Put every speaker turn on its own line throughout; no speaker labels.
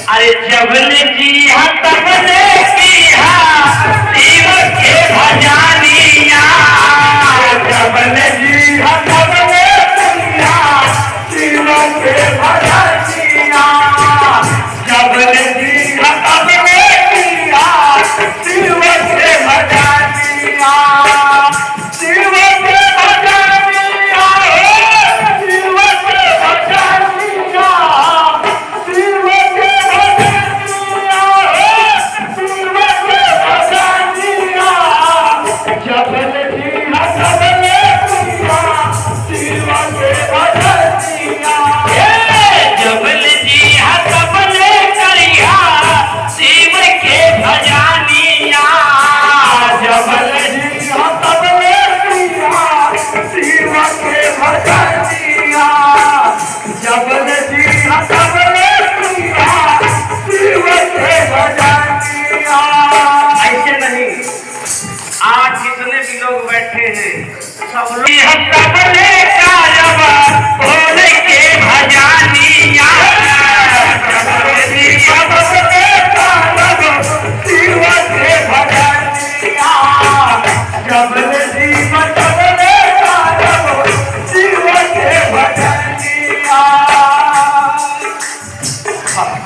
अरे जबल जी तबले किया शिव के भजानिया, जबल जी तबले किया शिव के भजानिया, जबल जी तबले किया शिव के भजानिया, शिव के भजानिया, शिव के भजानिया, शिव के भजानिया, शिव के भजानिया, जबल जी तबले किया शिव के भजानिया, जबल जी तबले करिया शिव के भजानिया, जबल जी तबले किया शिव के भजानिया, जबल जी तबले किया शिव के भजानिया। ऐसे नहीं, आज जितने भी लोग बैठे हैं सब लोग तबले का जब बोल के भजानिया, जबल जी तबले का जब शिव के भजानिया, जबल जी तबले का जब शिव के भजानिया।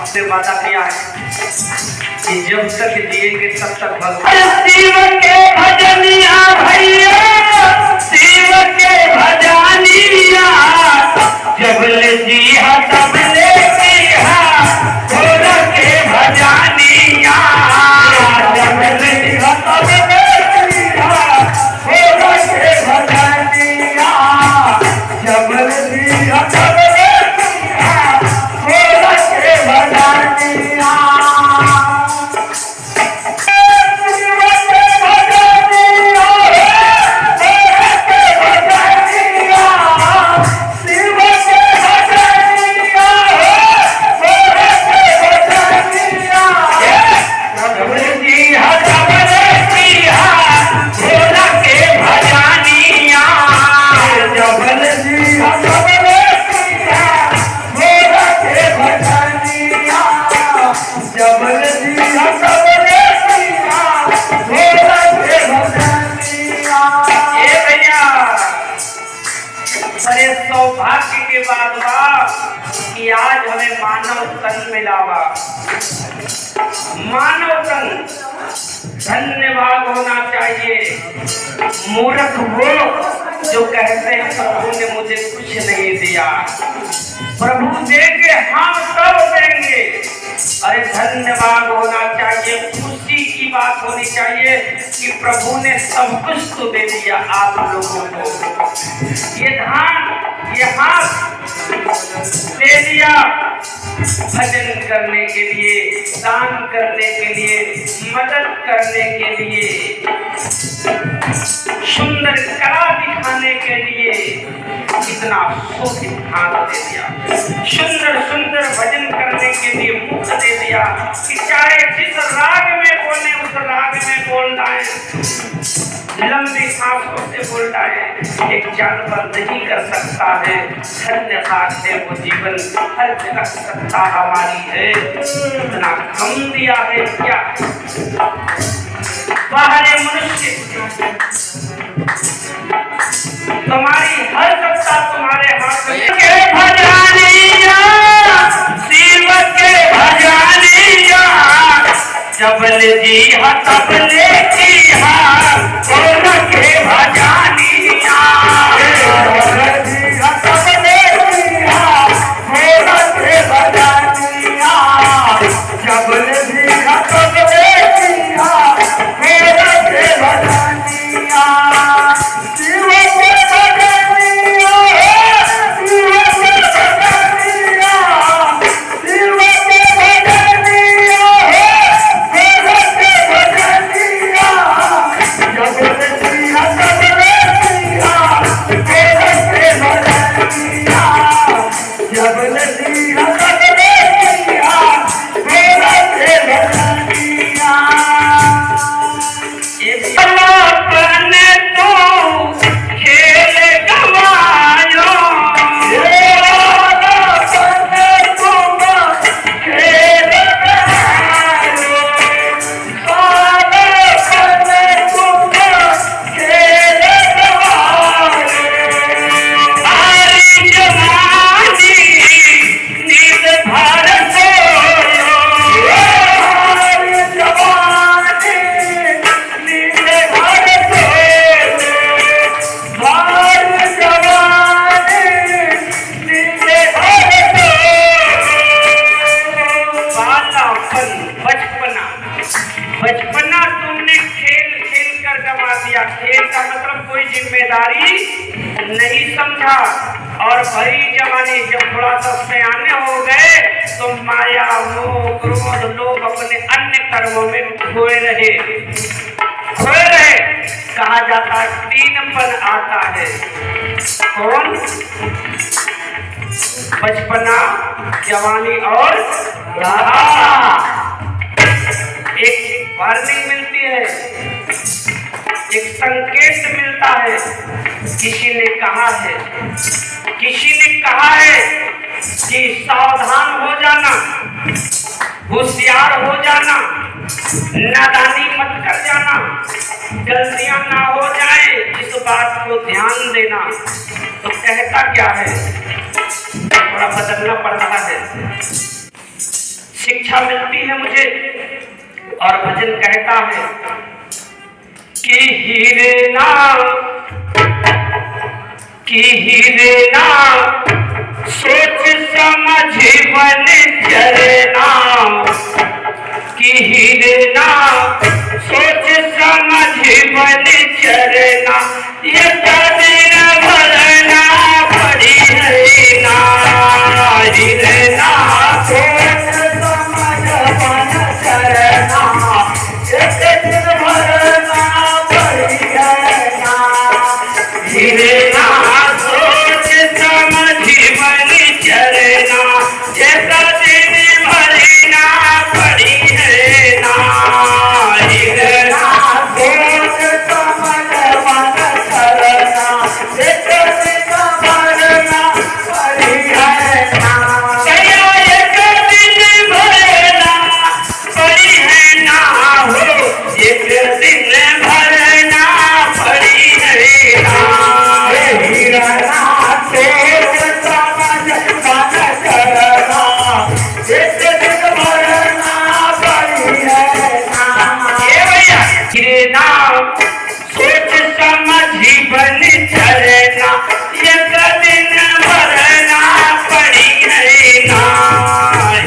से वादा किया है कि जब तक जिएंगे तब तक भगवान शिव के भजनिया भैया, शिव के भजानिया, जबल जी तबले किया भोर के भजानिया, जबल जी तबले किया भोर के भजानिया, जबल जी तबले किया भोर के भजानिया। बड़े सौभाग्य के बाद कि आज हमें मानव तन मिलावा, मानव तन धन्यवाद होना चाहिए। मूर्ख वो जो कहते हैं प्रभु ने मुझे कुछ नहीं दिया, प्रभु देंगे हम सब देंगे। अरे धन्यवाद होना चाहिए, खुशी की बात होनी चाहिए कि प्रभु ने सब कुछ तो दे दिया आप लोगों को। ये धान ये हाथ दे दिया भजन करने के लिए, दान करने के लिए, मदद करने के लिए, सुंदर कला दिखाने के लिए। इतना शोभित हाथ दे दिया, सुंदर सुंदर भजन करने के लिए मुख दे दिया कि चाहे जिस राग में बोले उस राग में बोल जाए, लंबी सांसों से बोल जाए। एक जानवर नहीं कर सकता है, धन्य साथ है वो जीवन, हर जगह सत्ता हमारी है। इतना कम दिया है क्या बाहरी मनुष्य, तुम्हारी हर सत्ता तुम्हारे हाथ में। के भजानिया शिव के भजानिया, जबल जी तबले किया भोर के भजानिया, जबल जी तबले किया भोर के भजानिया, जबल जी तबले किया भोर के भजानिया। शिव के भजानिया, शिव के भजानिया, शिव के भजानिया, भोर के भजानिया, जबल जी तबले किया भोर के भजानिया, जबल जी तबले किया भोर के भजानिया। अपने तो खेल गवायो, अपने तो खेल समझा और भरी जवानी जब थोड़ा सा सयाने हो गए तो माया मोह क्रोध लोग अपने अन्य कर्मों में खोए रहे। कहा जाता है तीनपन आता है। कौन? बचपना, जवानी और बुढ़ापा। एक वार्निंग मिलती है, एक संकेत मिलता है। किसी ने कहा है कि सावधान हो जाना, होशियार हो जाना, नादानी मत कर जाना, गलतियां ना हो जाए, इस बात को ध्यान देना। तो कहता क्या है, थोड़ा बदलना पड़ रहा है। शिक्षा मिलती है मुझे और भजन कहता है कि हीरे ना सोच समझ बन चलना, कि हीरे ना सोच समझ बन चलना, ये दिन भरना पड़ी है ना। हीरे ना सोच समझ बन चलना, ये दिन भरना पड़ी है ना। हीरे ना सोच समझ बन चलना, जैसा दिन भरना पड़ी है ना। हीरे ना सोच समझ बन चलना, जैसा दिन भरना पड़ी है ना। एक दिन भरना पड़ी है ना हो, एक दिन भरना पड़ी है ना। हीरा ना सोच समझ बन चलना, एक दिन भरना पड़ी है ना। ये भैया हीरे ना सोच समझ बन चलना, एक दिन भरना पड़ी है ना।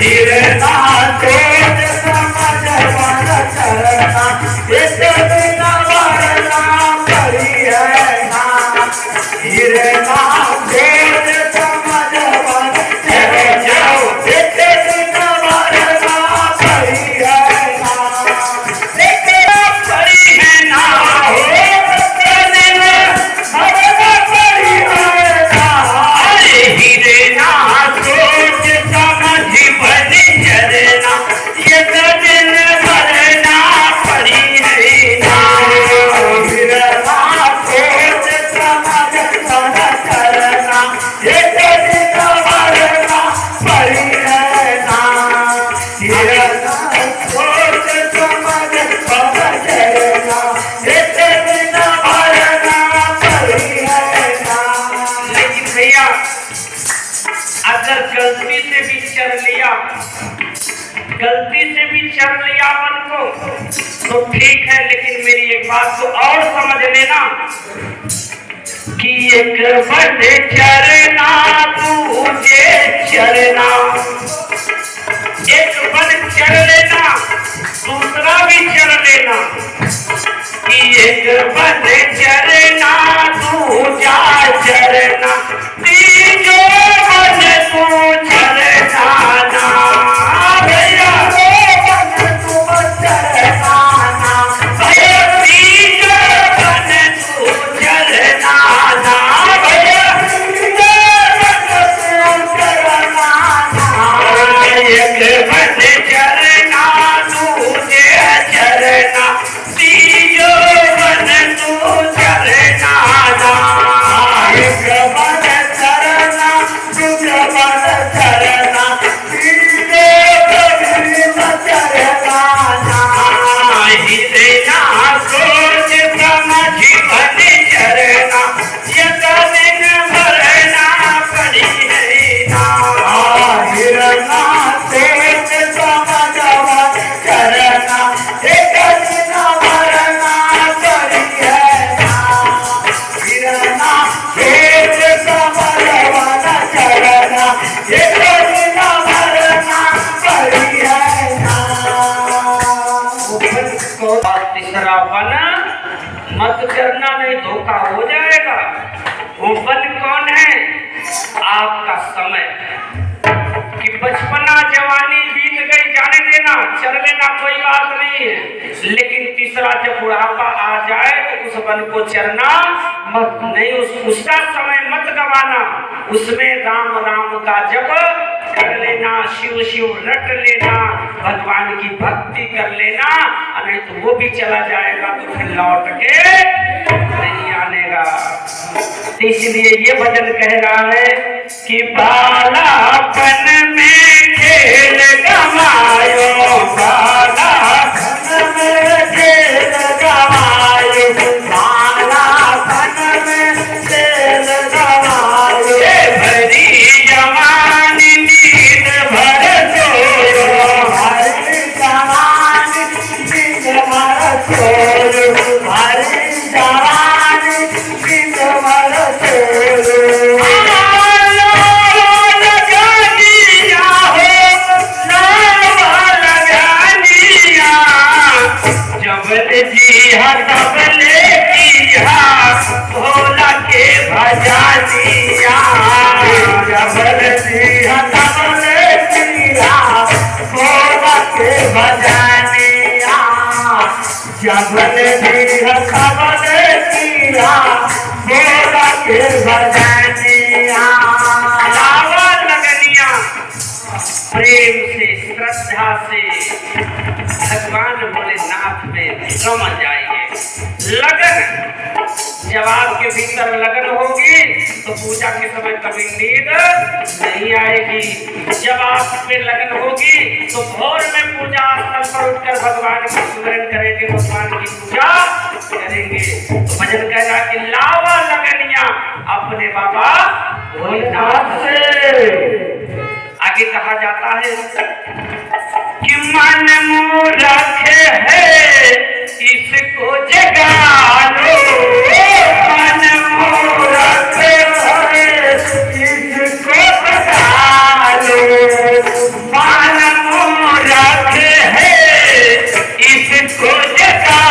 हीरे ना सोच समझ बन चलना, एक दिन भरना पड़ी है ना। हीरे ना सोच समझ बन चलना, एक दिन भरना पड़ी है ना। पड़ी है ना हो, एक दिन भरना पड़ी है ना। अरे हीरे ना सोच समझ बन चलना, एक दिन भरना पड़ी है ना। हीरे ना सोच समझ बन चलना, एक दिन भरना पड़ी है ना। हीरे ना सोच समझ बन चलना, एक दिन भरना पड़ी है ना। लेकिन भैया अगर गलती से भी चढ़ लिया मन को तो ठीक है, लेकिन मेरी एक बात को और समझ लेना कि एक बन चढ़ना तुझे चढ़ना, एक बन चढ़ लेना दूसरा भी चढ़ लेना, कि एक बन चढ़ना दूजा चढ़ना, तीजो बन तू चढ़ना ना। भैया बन तू चढ़ना ना, भैया तीजो बन तू चढ़ना ना, भैया तीजो बन तू चढ़ना ना। एक बन चढ़ना दूजे चढ़ना, तीजो बन तू चढ़ना ना। एक बन चढ़ना दूजे बन चढ़ना, तीजो बन चढ़ना ना। हीरे ना सोच समझ बन चढ़ना, एक दिन भरना पड़ी है ना। हीरे ना सोच समझ बन चढ़ना, एक दिन भरना पड़ी है ना। हीरे ना सोच समझ बन चढ़ना, एक दिन भरना पड़ी है ना। तीसरा बन मत करना, नहीं धोखा हो जाएगा। वो बन कौन है? आपका समय कि बचपना जवानी बीत गई, जाने देना, चल लेना, कोई बात नहीं है। लेकिन तीसरा जब बुढ़ापा आ जाए तो उस वन को चरना मत, नहीं उसका समय मत गवाना। उसमें राम राम का जप कर लेना, शिव शिव रट लेना, भगवान की भक्ति कर लेना, नहीं तो वो भी चला जाएगा तो फिर लौट के नहीं आनेगा। तो इसलिए ये भजन कह रहा है कि बालापन में खेल गवायो, बालापन में खेल गवायो, बालापन में खेल गवायो, भरी जवानी नींद भर सोयो, भरी जवानी नींद भर सोयो, भरी जवानी नींद भर सोयो। तबले किया भोला के भजनिया, जबल सिंह तबले किया भोला के भजनिया, जबल सिंह तबले किया भोला के भजनिया। लावा लगनिया प्रेम से श्रद्धा से भगवान भोलेनाथ में समझ जाइए। लगन जब आपके भीतर लगन होगी तो पूजा के समय कभी नींद नहीं आएगी। जब आप में लगन होगी तो भोर में पूजा स्थल पर उठकर भगवान का स्मरण करेंगे, भगवान की पूजा करेंगे। तो भजन कह रहा कि लावा लगनिया अपने बाबा भोलेनाथ से। आगे कहा जाता है कि मन मूर्ख है इसको जगा लो, मन मूर्ख है इसको जगा लो, मन मूर्ख है इसको जगा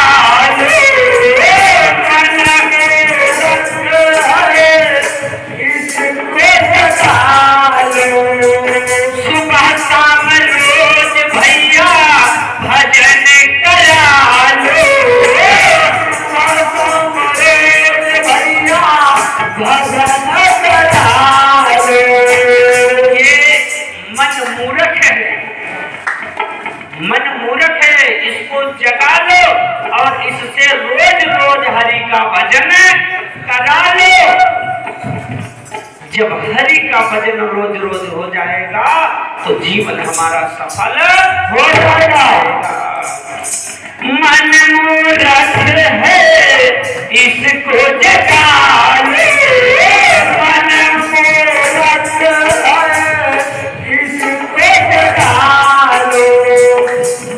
लो, मन मूर्ख है इसको जगा लो। सुबह शाम रोज भैया भजन करा लो, भैया भजन करा लो। ये मन मूर्ख है, मन मूर्ख है, इसको जगा लो और इससे रोज रोज हरि का भजन करा लो। जब हरि का भजन रोज रोज हो जाएगा तो जीवन हमारा सफल हो जाएगा। मन मूर्ख है इसको जगा लो, मन मूर्ख है इसको जगा लो,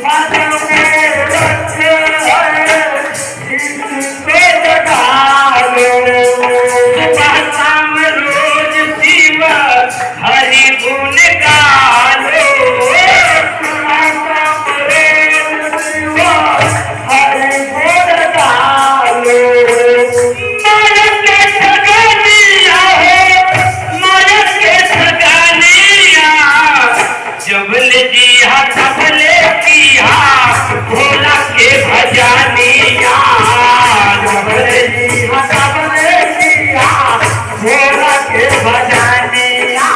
मन मूर्ख है इसको जगा लो। सुबह शाम रोज शिव हरि गुण गालो, हरि गुण गालो। माया के ठगनिया हो, माया के ठगनिया, जबल जिया तबले किया भोला के भजनिया, जबल जिया तबले किया भोला के भजनिया,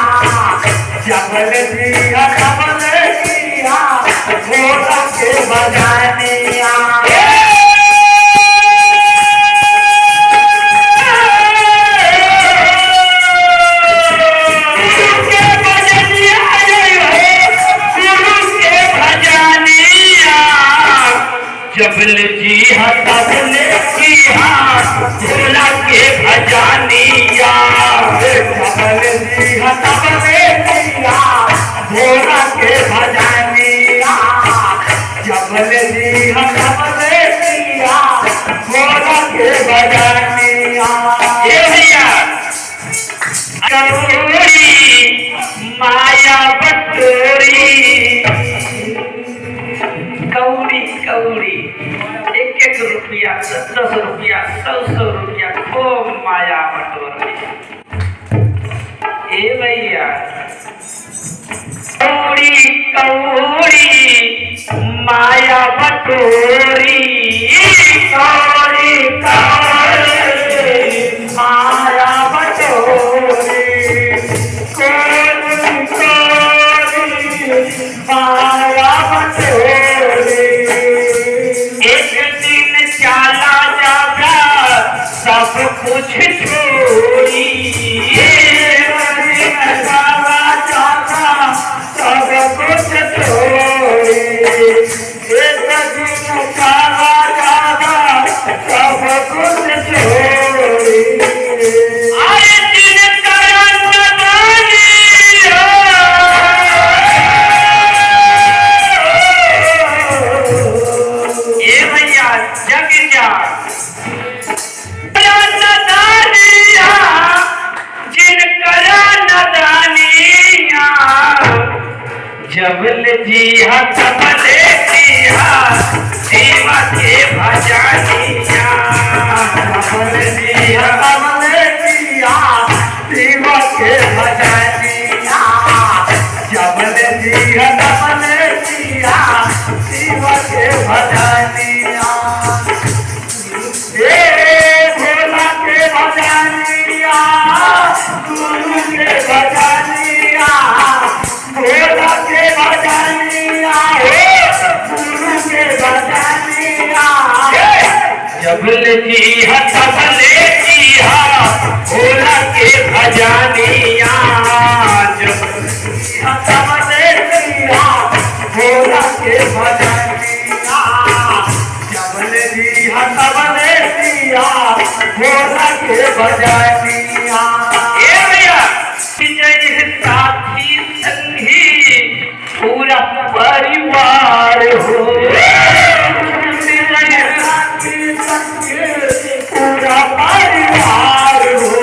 जबल जिया तबले किया भोला के भजनिया। जबल जी तबले किया भोला के भजनिया, जबल जी तबले किया भोला के भजनिया, जबल जी तबले किया भोला के भजनिया। ये भैया माया बटोरी कौड़ी कौड़ी, एक एक रुपया 10 रुपया 100 रुपया खूब माया बटोरी। भैया कौड़ी कौड़ी माया बटोरी कौड़ी कौड़ी माया बटोरी कौड़ी कौड़ी माया बटोरी एक दिन चला जागा सब कुछ छोड़ी जबल जी तबले किया सेवा के भजनिया जबल जी तबले किया सेवा के भजनिया जबल जी तबले किया सेवा के भजनिया भोला के भजनिया गुरु के भजनिया भोला के भजनिया गुरु के भजनिया जबल जी तबले किया भोला के भजनिया जबल जी तबले किया भोला के भजनिया जबल जी तबले किया भोला के भजनिया साथी संगी पूरा परिवार हो पूरा परिवार हो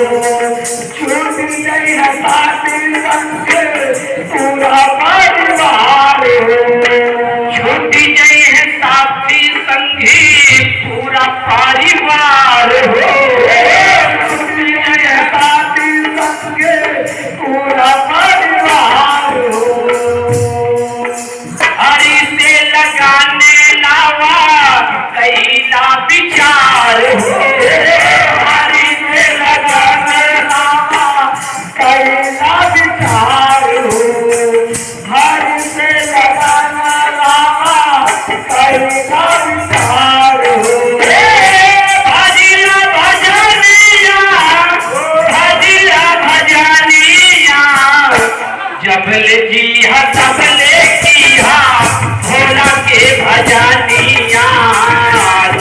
छूट गई है साथी संग पूरा परिवार हो छूट गई है साथी संगी पूरा परिवार हो पूरा परिवार हो हरि से लगाने लावा कैला विचार हो हरि से लगाने लावा कैला विचार हो हरि से लगाने लावा कैला विचार हो जबल जी तबले किया भोला के भजनिया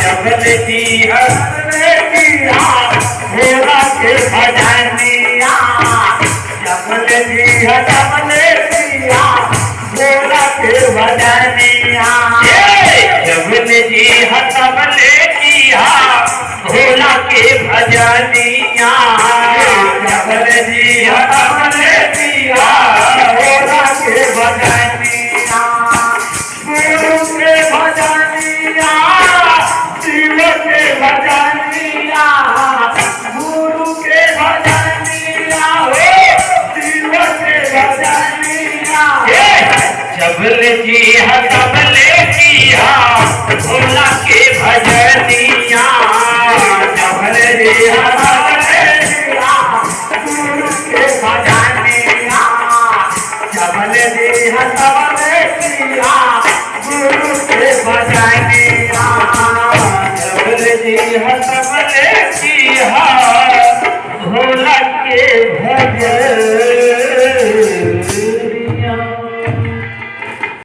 जबल जी तबले किया भोला के भजनिया जबल जी तबले किया भोला के भजनिया जबल जी तबले किया भोला के भजनिया जबल जी तबले किया भोला के भजनिया गुरु के भजनिया शिव के भजनिया गुरु के भजनिया शिव के भजनिया जबल जी तबले किया भोला के भजनिया जबल जी तबले किया गुरु के भजनिया जबल जी तबले किया गुरु के भजनिया जबल जी तबले किया